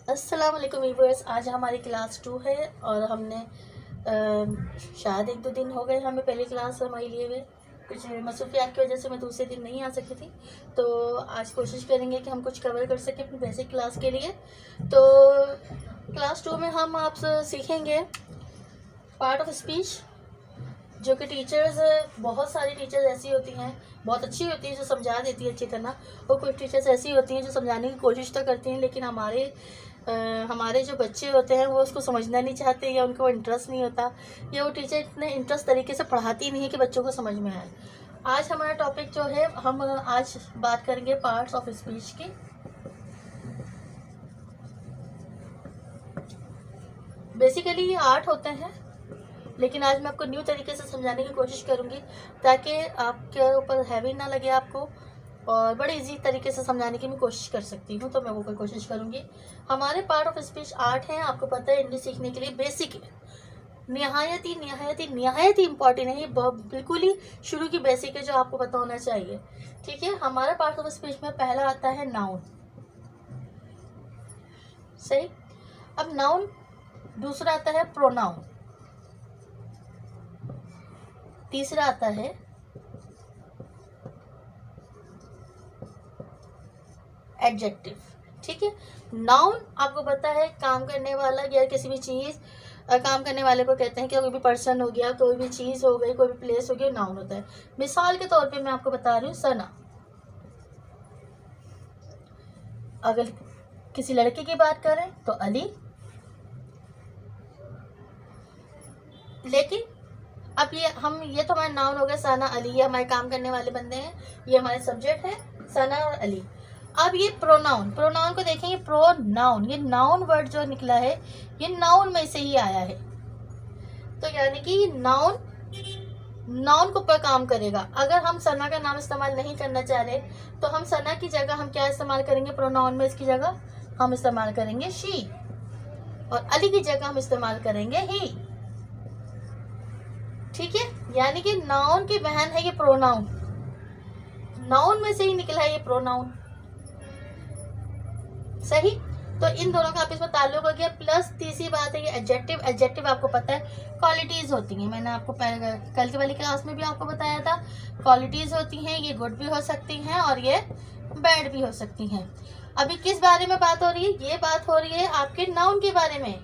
अस्सलाम वालेकुम व्यूअर्स। आज हमारी क्लास 2 है और हमने शायद 1-2 दिन हो गए हमें पहली क्लास हमारी लिए हुए। कुछ मसरूफियात की वजह से मैं दूसरे दिन नहीं आ सकी थी, तो आज कोशिश करेंगे कि हम कुछ कवर कर सकें अपनी बेसिक क्लास के लिए। तो क्लास 2 में हम आपसे सीखेंगे पार्ट ऑफ स्पीच, जो कि टीचर्स, बहुत सारी टीचर्स ऐसी होती हैं, बहुत अच्छी होती है जो समझा देती है अच्छी तरह, और कुछ टीचर्स ऐसी होती हैं जो समझाने की कोशिश तो करती हैं लेकिन हमारे जो बच्चे होते हैं वो उसको समझना नहीं चाहते, या उनको इंटरेस्ट नहीं होता, या वो टीचर इतने इंटरेस्ट तरीके से पढ़ाती नहीं है कि बच्चों को समझ में आए। आज हमारा टॉपिक जो है, हम आज बात करेंगे पार्ट्स ऑफ स्पीच की। बेसिकली ये 8 होते हैं, लेकिन आज मैं आपको न्यू तरीके से समझाने की कोशिश करूंगी ताकि आपके ऊपर हैवी ना लगे आपको, और बड़े इजी तरीके से समझाने की मैं कोशिश कर सकती हूँ, तो मैं वो कोशिश करूंगी। हमारे पार्ट ऑफ स्पीच 8 हैं, आपको पता है इंग्लिश सीखने के लिए बेसिक है, निहायत ही इम्पॉर्टेंट है, ये बिल्कुल ही शुरू की बेसिक है जो आपको पता होना चाहिए। ठीक है, हमारे पार्ट ऑफ स्पीच में पहला आता है नाउन। सही। अब नाउन, दूसरा आता है प्रोनाउन, तीसरा आता है एडजेक्टिव। ठीक है, नाउन आपको पता है काम करने वाला, या किसी भी चीज़ काम करने वाले को कहते हैं कि कोई भी पर्सन हो गया, कोई भी चीज़ हो गई, कोई भी प्लेस हो गया, नाउन होता है। मिसाल के तौर पे मैं आपको बता रही हूँ सना। अगर किसी लड़के की बात करें तो अली, लेकिन अब ये तो हमारे नाउन हो गए, सना अली, ये हमारे काम करने वाले बंदे हैं, ये हमारे सब्जेक्ट है सना और अली। अब ये प्रोनाउन को देखेंगे। प्रोनाउन, ये नाउन वर्ड जो निकला है ये नाउन में से ही आया है, तो यानी कि नाउन के ऊपर काम करेगा। अगर हम सना का नाम इस्तेमाल नहीं करना चाह रहे तो हम सना की जगह हम क्या इस्तेमाल करेंगे? प्रोनाउन में इसकी जगह हम इस्तेमाल करेंगे शी, और अली की जगह हम इस्तेमाल करेंगे ही। ठीक है, यानी कि नाउन की बहन है ये प्रोनाउन, नाउन में से ही निकला है ये प्रोनाउन। सही, तो इन दोनों का आपस में ताल्लुक हो गया। प्लस तीसरी बात है ये एडजेक्टिव। एडजेक्टिव आपको पता है क्वालिटीज होती हैं, मैंने आपको कल की वाली क्लास में भी आपको बताया था, क्वालिटीज होती हैं, ये गुड भी हो सकती हैं और ये बैड भी हो सकती हैं। अभी किस बारे में बात हो रही है? ये बात हो रही है आपके नाउन के बारे में,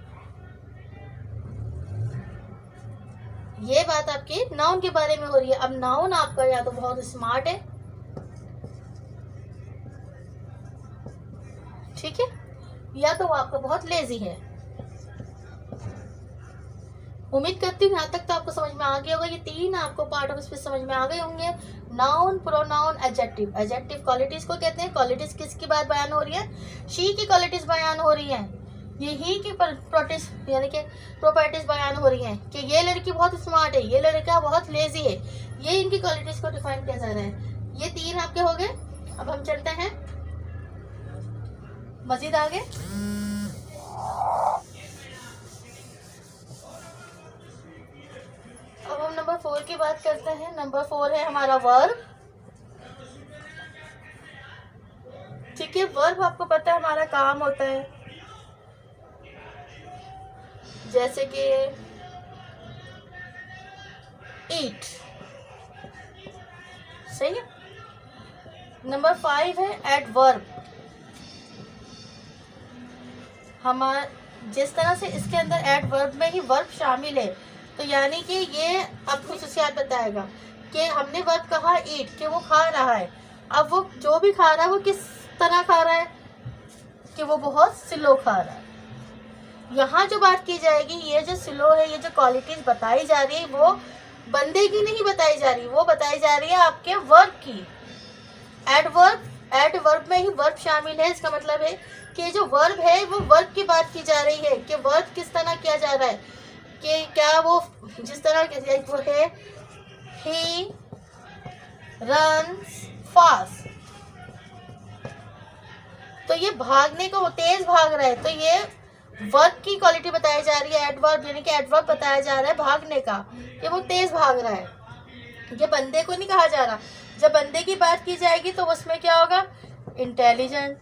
ये बात आपके नाउन के बारे में हो रही है। अब नाउन आपका या तो बहुत स्मार्ट है, ठीक है, या तो वो आपका बहुत लेजी है। उम्मीद करती हूँ यहाँ तक तो आपको समझ में आ गया होगा। ये 3 आपको पार्ट ऑफ स्पीच समझ में आ गए होंगे, noun, pronoun, adjective. Adjective qualities को कहते हैं। क्वालिटीज किसकी बात बयान हो रही है? शी की क्वालिटीज बयान हो रही हैं। ये ही की प्रॉपर्टीज यानी कि प्रॉपर्टीज बयान हो रही हैं कि ये लड़की बहुत स्मार्ट है, ये लड़का बहुत लेजी है, ये इनकी क्वालिटीज को डिफाइन किया जा रहा है। ये 3 आपके हो गए। अब हम चलते हैं मजीद आगे। अब हम नंबर 4 की बात करते हैं। नंबर 4 है हमारा वर्ब। ठीक है, वर्ब आपको पता है हमारा काम होता है, जैसे कि ईट। सही है। नंबर 5 है एडवर्ब। हमारा जिस तरह से इसके अंदर एडवर्ब में ही वर्ब शामिल है, तो यानी कि ये आपको खुसूसियात बताएगा कि हमने वर्ब कहा ईट, कि वो खा रहा है। अब वो जो भी खा रहा है वो किस तरह खा रहा है? कि वो बहुत स्लो खा रहा है। यहाँ जो बात की जाएगी, ये जो स्लो है, ये जो क्वालिटीज बताई जा रही है, वो बंदे की नहीं बताई जा रही, वो बताई जा रही है आपके वर्ब की। एडवर्ब में ही वर्ब शामिल है। इसका मतलब है कि जो वर्ब है वो वर्ब की बात की जा रही है, कि वर्ब किस तरह किया जा रहा है, कि क्या वो जिस तरह वो है ही रन्स फास्ट, तो ये भागने को, तेज भाग रहा है, तो ये वर्ब की क्वालिटी बताई जा रही है। एडवर्ब यानी कि एडवर्ब बताया जा रहा है भागने का, कि वो तेज भाग रहा है, ये बंदे को नहीं कहा जा रहा। जब बंदे की बात की जाएगी तो उसमें क्या होगा? इंटेलिजेंट,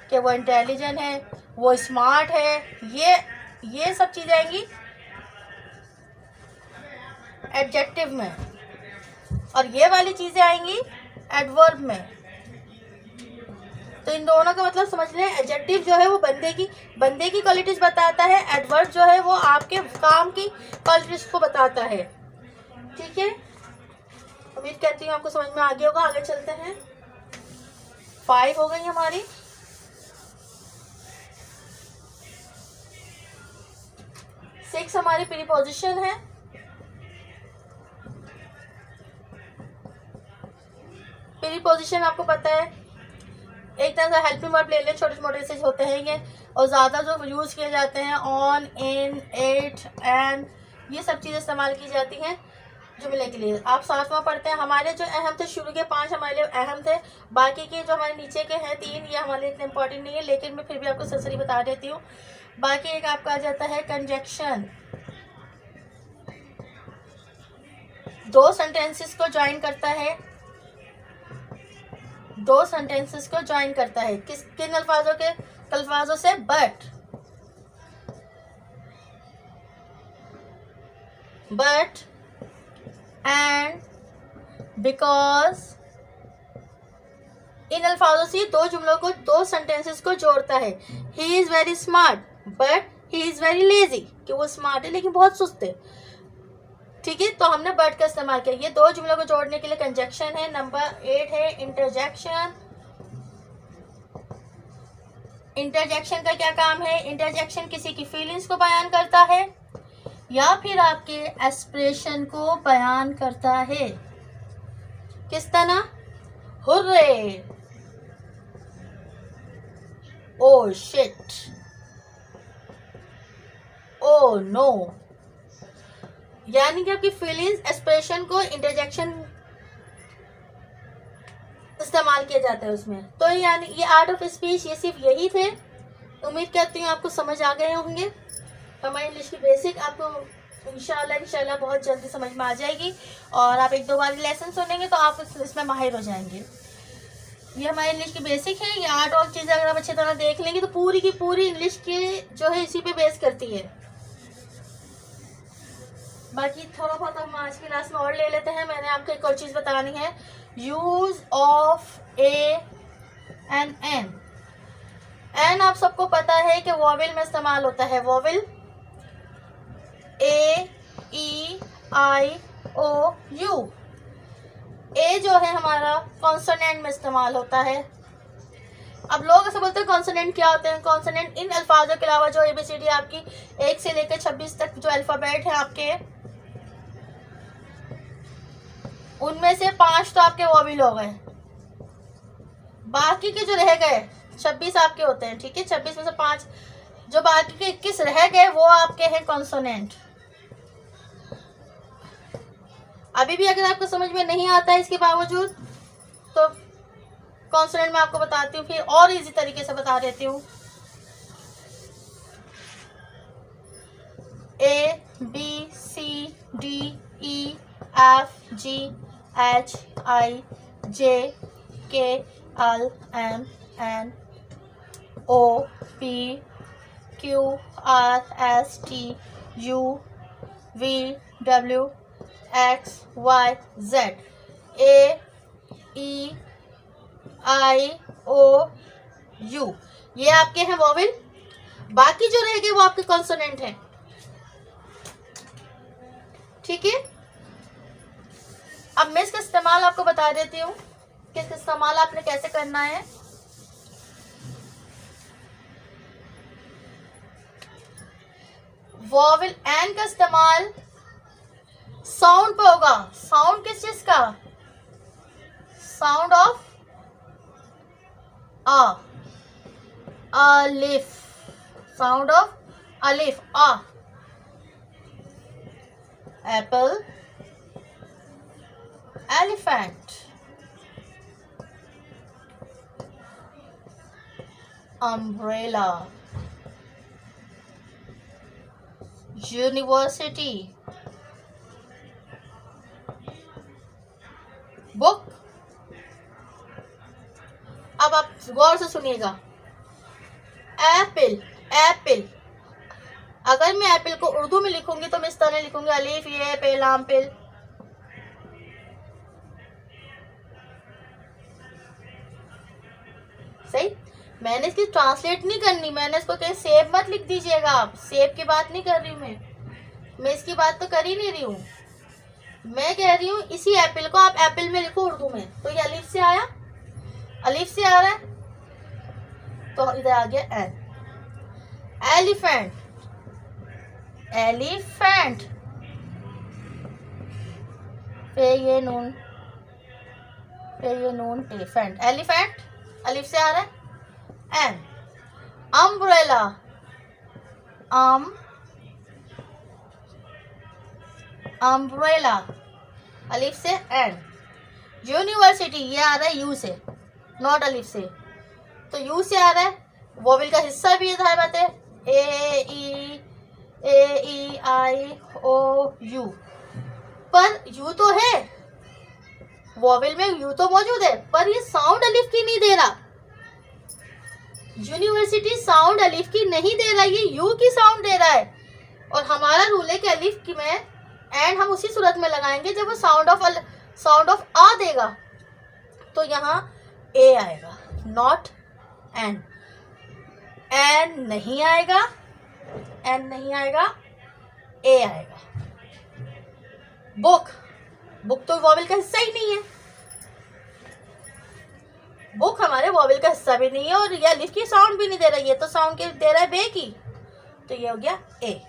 कि वो इंटेलिजेंट है, वो स्मार्ट है, ये सब चीज़ें आएंगी एडजेक्टिव में, और ये वाली चीज़ें आएंगी एडवर्ब में। तो इन दोनों का मतलब समझ लें, एडजेक्टिव जो है वो बंदे की क्वालिटीज बताता है, एडवर्ब जो है वो आपके काम की क्वालिटीज को बताता है। ठीक है, उम्मीद करती हूँ आपको समझ में आ गया होगा। आगे चलते हैं। 5 हो गई हमारी। सिक्स हमारी प्रीपोजिशन है। प्रीपोजिशन आपको पता है एक तरह से हेल्पिंग वर्ब ले लें, छोटे मोटे से होते हैं ये, और ज़्यादा जो यूज़ किए जाते हैं ऑन, इन, इट, एंड, ये सब चीज़ें इस्तेमाल की जाती हैं जुमले के लिए। आप 7वां पढ़ते हैं। हमारे जो अहम थे, शुरू के 5 हमारे लिए अहम थे, बाकी के जो हमारे नीचे के हैं 3 ये हमारे लिए इतने इंपॉर्टेंट नहीं है, लेकिन मैं फिर भी आपको सरसरी बता देती हूँ। बाकी एक आपका आ जाता है कंजक्शन, 2 सेंटेंसेस को ज्वाइन करता है, 2 सेंटेंसेस को ज्वाइन करता है। किन अल्फाजों से? बट एंड, बिकॉज, इन अल्फाजों से 2 जुमलों को, 2 सेंटेंसेस को जोड़ता है। He is very smart but he is very lazy, कि वो स्मार्ट है लेकिन बहुत सुस्त है। ठीक है, तो हमने बट का इस्तेमाल किया। ये 2 जुमलों को जोड़ने के लिए कंजक्शन है। नंबर 8 है इंटरजेक्शन। इंटरजेक्शन का क्या काम है? इंटरजेक्शन किसी की फीलिंग्स को बयान करता है या फिर आपके एक्सप्रेशन को बयान करता है। किस तरह? Hurray, oh shit, oh no, यानी कि आपकी फीलिंग्स, एक्सप्रेशन को इंटरजेक्शन इस्तेमाल किया जाता है उसमें। तो यानी ये आर्ट ऑफ स्पीच, ये सिर्फ यही थे। उम्मीद करती हूँ आपको समझ आ गए होंगे। हमारी इंग्लिश की बेसिक आपको इंशाल्लाह बहुत जल्दी समझ में आ जाएगी, और आप 1-2 बार लेसन सुनेंगे तो आप इसमें माहिर हो जाएंगे। ये हमारी इंग्लिश की बेसिक है। ये 8 और चीज़ें अगर आप अच्छी तरह देख लेंगे तो पूरी की पूरी इंग्लिश की जो है इसी पे बेस करती है। बाकी थोड़ा बहुत हम आज की क्लास में और ले लेते हैं। मैंने आपको एक और चीज़ बतानी है, use of a and an. An आप सबको पता है कि वॉवेल में इस्तेमाल होता है। Vowel A, E, I, O, you. ए जो है हमारा कॉन्सोनेंट में इस्तेमाल होता है। अब लोग ऐसे बोलते हैं कॉन्सोनेंट क्या होते हैं? कॉन्सोनेंट इन अल्फाजों के अलावा जो ABCD आपकी 1 से लेकर 26 तक जो अल्फ़ाबेट है आपके, उनमें से 5 तो आपके वॉवेल हो गए, बाकी के जो रह गए 26 आपके होते हैं। ठीक है, 26 में से 5, जो बाकी के 21 रह गए वो आपके हैं कॉन्सोनेंट। अभी भी अगर आपको समझ में नहीं आता है इसके बावजूद, तो कॉन्सोनेंट में आपको बताती हूँ, फिर और इजी तरीके से बता देती हूँ। A, B, C, D, E, F, G, H, I, J, K, L, M, N, O, P, Q, R, S, T, U, V, W, X, Y, Z, A, E, I, O, U, ये आपके हैं vowel. बाकी जो रह गए वो आपके consonant हैं। ठीक है, अब मैं इसका इस्तेमाल आपको बता देती हूँ कि इसका इस्तेमाल आपने कैसे करना है। वॉवेल एन का इस्तेमाल साउंड पे होगा। साउंड किस चीज का? साउंड ऑफ अलिफ, साउंड ऑफ अलिफ, आ। Apple, elephant, umbrella, university, book. अब आप गौर से सुनिएगा, एप्पल, एप्पल। अगर मैं एप्पल को उर्दू में लिखूंगी तो मैं इस तरह लिखूंगी अलीफ ये पे लाम पिल। सही। मैंने इसकी ट्रांसलेट नहीं करनी, मैंने इसको कहीं सेब मत लिख दीजिएगा आप, सेब की बात नहीं कर रही हूँ मैं इसकी बात तो कर ही नहीं रही हूँ। मैं कह रही हूँ इसी एप्पल को आप एप्पल में लिखो उर्दू में, तो ये अलीफ से आया, अलीफ से आ रहा है, तो इधर आ गया एन। एलिफेंट, एलिफेंट, फिर ये नून, फिर ये नून टे, फेंट, एलिफेंट अलीफ से आ रहा है एन। अम्ब्रेला, अम्ब्रेला अलीफ से एन। यूनिवर्सिटी ये आ रहा है यू से, नॉट अलीफ से, तो यू से आ रहा है। वोवेल का हिस्सा भी इधर बात है, ए ई आई ओ यू, पर यू तो है, वोवेल में यू तो मौजूद है, पर ये साउंड अलीफ की नहीं दे रहा। यूनिवर्सिटी साउंड अलीफ की नहीं दे रहा, ये यू की साउंड दे रहा है। और हमारा रूल है कि अलीफ की में एंड हम उसी सूरत में लगाएंगे जब वो साउंड ऑफ आ देगा, तो यहाँ ए आएगा, नॉट एन। एन नहीं आएगा, एन नहीं आएगा, ए आएगा। बुक, बुक तो वॉवेल का हिस्सा ही नहीं है, बुक हमारे वॉवेल का हिस्सा भी नहीं है, और ये अलिफ की साउंड भी नहीं दे रहा, ये तो साउंड के दे रहा है बे की, तो ये हो गया ए।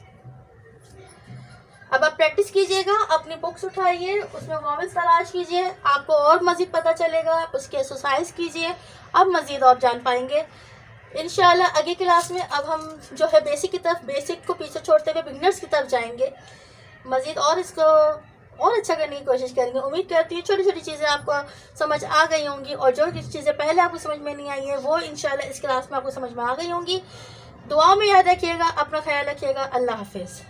अब आप प्रैक्टिस कीजिएगा, अपनी बुक्स उठाइए, उसमें वॉवेल्स तलाश कीजिए, आपको और मज़ीद पता चलेगा, उसके एक्सरसाइज कीजिए, अब मज़ीद और जान पाएंगे इंशाल्लाह। अगली क्लास में अब हम जो है बेसिक की तरफ, बेसिक को पीछे छोड़ते हुए बिगनर्स की तरफ जाएंगे, मज़ीद और इसको और अच्छा करने की कोशिश करेंगे। उम्मीद करती हूँ छोटी छोटी चीज़ें आपको समझ आ गई होंगी, और जो चीज़ें पहले आपको समझ में नहीं आई है वो इंशाल्लाह इस क्लास में आपको समझ में आ गई होंगी। दुआ में याद रखिएगा, अपना ख्याल रखिएगा। अल्लाह हाफिज़।